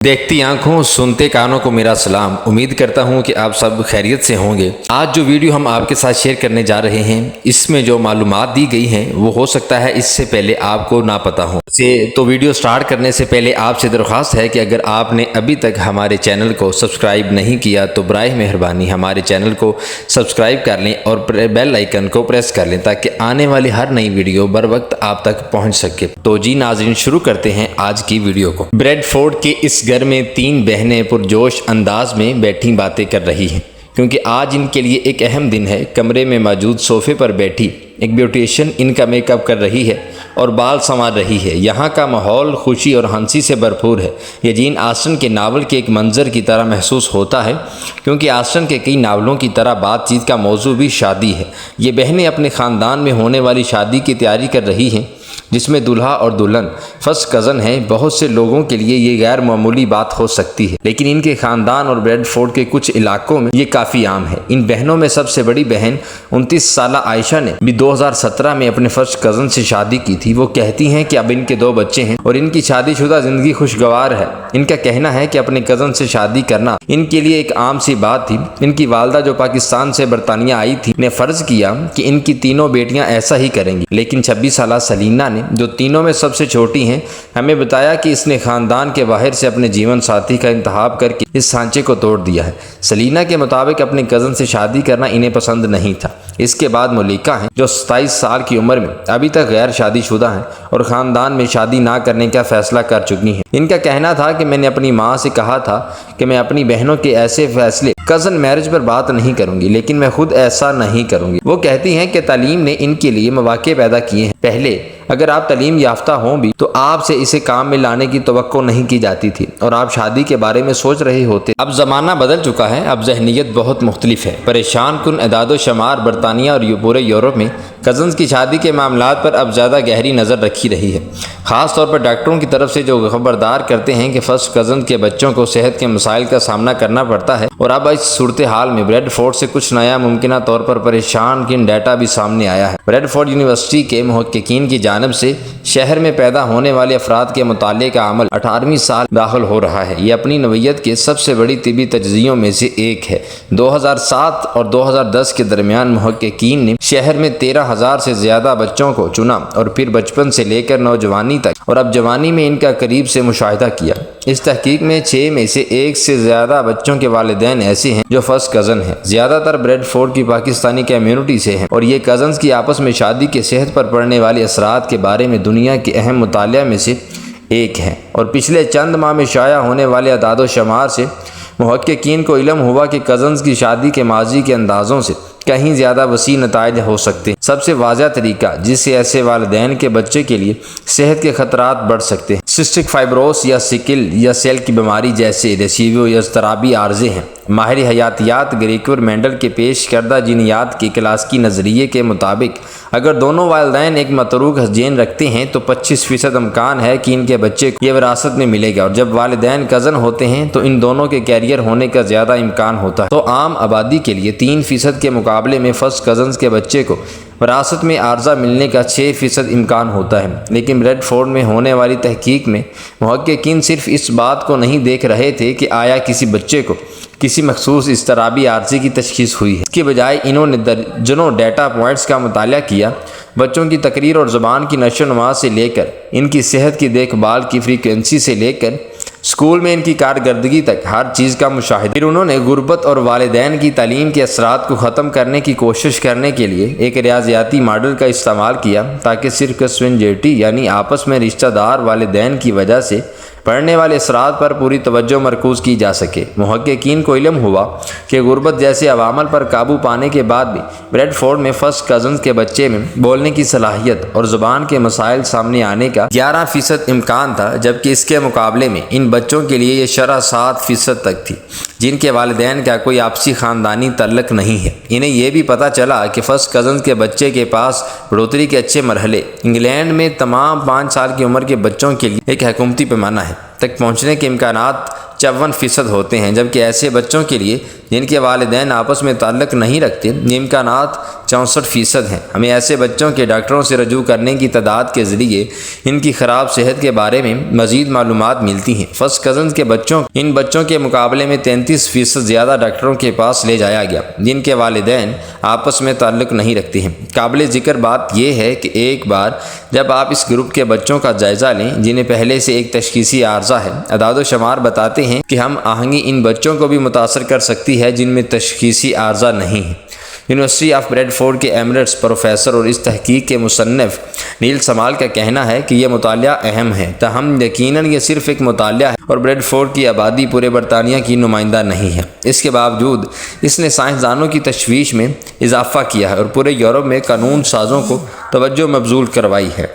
देखती आंखों सुनते कानों को मेरा सलाम। उम्मीद करता हूं कि आप सब खैरियत से होंगे। आज जो वीडियो हम आपके साथ शेयर करने जा रहे हैं, इसमें जो मालूमात दी गई हैं वो हो सकता है इससे पहले आपको ना पता हो। तो वीडियो स्टार्ट करने से पहले आपसे दरख्वास्त है कि अगर आपने अभी तक हमारे चैनल को सब्सक्राइब नहीं किया तो बराए मेहरबानी हमारे चैनल को सब्सक्राइब कर लें और बेल आइकन को प्रेस कर लें ताकि आने वाली हर नई वीडियो बर वक्त आप तक पहुँच सके। तो जी नाज़रीन, शुरू करते हैं आज की वीडियो को। ब्रेडफोर्ड के इस घर में तीन बहनें पुरजोश अंदाज में बैठी बातें कर रही हैं क्योंकि आज इनके लिए एक अहम दिन है। कमरे में मौजूद सोफे पर बैठी एक ब्यूटिशियन इनका मेकअप कर रही है और बाल संवार रही है। यहाँ का माहौल खुशी और हंसी से भरपूर है। ये जीन ऑस्टन के नावल के एक मंजर की तरह महसूस होता है क्योंकि ऑस्टन के कई नावलों की तरह बातचीत का मौजू भी शादी है। ये बहनें अपने ख़ानदान में होने वाली शादी की तैयारी कर रही हैं जिसमें दूल्हा और दुल्हन फर्स्ट कज़न है। बहुत से लोगों के लिए ये गैर मामूली बात हो सकती है, लेकिन इनके ख़ानदान और ब्रेडफोर्ड के कुछ इलाकों में ये काफ़ी आम है। इन बहनों में सबसे बड़ी बहन 29 साल आयशा ने भी 2017 में अपने फर्स्ट कज़न से शादी की थी। वो कहती हैं कि अब इनके 2 बच्चे हैं और इनकी शादीशुदा ज़िंदगी खुशगवार है। इनका कहना है कि अपने कज़न से शादी करना इनके लिए एक आम सी बात थी। इनकी वालदा जो पाकिस्तान से बरतानिया आई थी ने फ़र्ज़ किया कि इनकी तीनों बेटियाँ ऐसा ही करेंगी, लेकिन 26 साल सलीना ने जो तीनों में सबसे छोटी हैं हमें बताया कि इसने ख़ानदान के बाहर से अपने जीवन साथी का इंतखाब करके इस सांचे को तोड़ दिया है। सलीना के मुताबिक अपने कज़न से शादी करना इन्हें पसंद नहीं था। इसके बाद मलिका हैं जो 27 साल की उम्र में अभी तक गैर शादीशुदा हैं और ख़ानदान में शादी ना करने का फैसला कर चुकी हैं। इनका कहना था कि मैंने अपनी माँ से कहा था कि मैं अपनी बहनों के ऐसे फैसले कज़न मैरिज पर बात नहीं करूंगी, लेकिन मैं खुद ऐसा नहीं करूंगी। वो कहती हैं कि तालीम ने इनके लिए मौके पैदा किए हैं। पहले अगर आप तालीम याफ्ता हों भी तो आपसे इसे काम में लाने की तवक्को नहीं की जाती थी और आप शादी के बारे में सोच रहे होते। अब ज़माना बदल चुका है, अब जहनीत बहुत मुख्तलिफ है। परेशान कुन अदाद शुमार बरतानिया और पूरे यूरोप में कज़न्स की शादी के मामलात पर अब ज़्यादा गहरी नज़र रखी रही है। ख़ास तौर पर डॉक्टरों की तरफ से जो खबरदार करते हैं कि फर्स्ट कज़न के बच्चों को सेहत के मसाइल का सामना करना पड़ता है। और अब इस सूरत हाल में ब्रेडफोर्ड से कुछ नया मुमकिन तौर पर परेशान किन डाटा भी सामने आया है। ब्रेडफोर्ड यूनिवर्सिटी के मुहक्किकीन की जानिब से शहर में पैदा होने वाले अफराद के मुताले का अमल 18वीं साल दाखिल हो रहा है। ये अपनी नौइयत के सबसे बड़ी तिबी तज्ज़ियों में से एक है। 2007 और 2010 के दरमियान मुहक्किकीन ने शहर में 13,000 से ज़्यादा बच्चों को चुना और फिर बचपन से लेकर नौजवानी तक और अब जवानी में इनका करीब से मुशाहिदा किया। इस तहकीक में 6 में से 1 से ज़्यादा बच्चों के वालिदैन ऐसे हैं जो फर्स्ट कज़न हैं। ज़्यादातर ब्रेडफोर्ड की पाकिस्तानी कम्यूनिटी से हैं और ये कज़न्स की आपस में शादी के सेहत पर पड़ने वाले असरात के बारे में दुनिया के अहम मुतालिया में से एक हैं। और पिछले चंद माह में शाया होने वाले अदाद शुमार से मुहक्किकीन को इल्म हुआ कि कज़न्स की शादी के माजी के अंदाज़ों से कहीं ज़्यादा वसी नताइज हो सकते हैं। सबसे वाज़ह तरीका जिससे ऐसे वालिदैन के बच्चे के लिए सेहत के खतरात बढ़ सकते हैं, सिस्टिक फाइब्रोस या सिकिल या सेल की बीमारी जैसे रेसीवियो या इज़्तिराबी आर्जे हैं। माहिर हयातियात ग्रेगोर मेंडल के पेश करदा जीनियात के क्लासिकी नज़रिए के मुताबिक अगर दोनों वालिदैन एक मतरूक जीन रखते हैं तो 25% इम्कान है कि इनके बच्चे को यह विरासत में मिलेगा। और जब वालिदैन कज़न होते हैं तो इन दोनों के कैरियर होने का ज़्यादा इम्कान होता है। तो आम आबादी के लिए 3% के मुकाबले में फर्स्ट कज़न्स के बच्चे को विरासत में आर्जा मिलने का 6% इम्कान होता है। लेकिन ब्रेडफोर्ड में होने वाली तहकीक में मुहक्किकीन सिर्फ इस बात को नहीं देख रहे थे कि आया किसी बच्चे को किसी मखसूस इज़्तिराबी आर्जे की तशखीस हुई है। इसके बजाय इन्होंने दर्जनों डाटा पॉइंट्स का मुताला किया। बच्चों की तकरीर और ज़बान की नशोनुमा से लेकर इनकी सेहत की देखभाल की फ्रीक्वेंसी से लेकर स्कूल में इनकी कारकर्दगी तक हर चीज़ का मुशाहिदा। फिर उन्होंने गुर्बत और वालिदैन की तालीम के असरात को ख़त्म करने की कोशिश करने के लिए एक रियाजियाती मॉडल का इस्तेमाल किया ताकि सिर्फ कन्सवेंजेटी यानी आपस में रिश्तेदार वालिदैन की वजह से पढ़ने वाले असरात पर पूरी तवज्जो मरकूज़ की जा सके। मुहक्किकीन को इल्म हुआ कि गुर्बत जैसे अवामल पर काबू पाने के बाद भी ब्रेडफोर्ड में फर्स्ट कज़न्स के बच्चे में बोलने की सलाहियत और ज़ुबान के मसाइल सामने आने का 11% इम्कान था, जबकि इसके मुकाबले में इन बच्चों के लिए ये शरह 7% तक थी जिनके वालिदैन का कोई आपसी ख़ानदानी तल्लक नहीं है। इन्हें यह भी पता चला कि फर्स्ट कज़न्स के बच्चे के पास बढ़ोतरी के अच्छे मरहले इंग्लैंड में तमाम 5 साल की उम्र के बच्चों के लिए एक हुकूमती पैमाना है तक पहुँचने के इम्कानात 54% ہوتے ہیں، جبکہ ایسے بچوں کے لیے جن کے والدین آپس میں تعلق نہیں رکھتے یہ امکانات 64% ہیں۔ ہمیں ایسے بچوں کے ڈاکٹروں سے رجوع کرنے کی تعداد کے ذریعے ان کی خراب صحت کے بارے میں مزید معلومات ملتی ہیں۔ فرسٹ کزنز کے ان بچوں کے مقابلے میں 33% زیادہ ڈاکٹروں کے پاس لے جایا گیا جن کے والدین آپس میں تعلق نہیں رکھتے ہیں۔ قابل ذکر بات یہ ہے کہ ایک بار جب آپ اس گروپ کے بچوں کا جائزہ لیں جنہیں پہلے سے ایک تشخیصی عارضہ ہے، اعداد و شمار بتاتے ہیں کہ ہم آہنگی ان بچوں کو بھی متاثر کر سکتی ہے جن میں تشخیصی عارضہ نہیں ہے۔ یونیورسٹی آف بریڈ فورڈ کے ایمریٹس پروفیسر اور اس تحقیق کے مصنف نیل سمال کا کہنا ہے کہ یہ مطالعہ اہم ہے، تاہم یقیناً یہ صرف ایک مطالعہ ہے اور بریڈ فورڈ کی آبادی پورے برطانیہ کی نمائندہ نہیں ہے۔ اس کے باوجود اس نے سائنسدانوں کی تشویش میں اضافہ کیا ہے اور پورے یورپ میں قانون سازوں کو توجہ مبذول کروائی ہے۔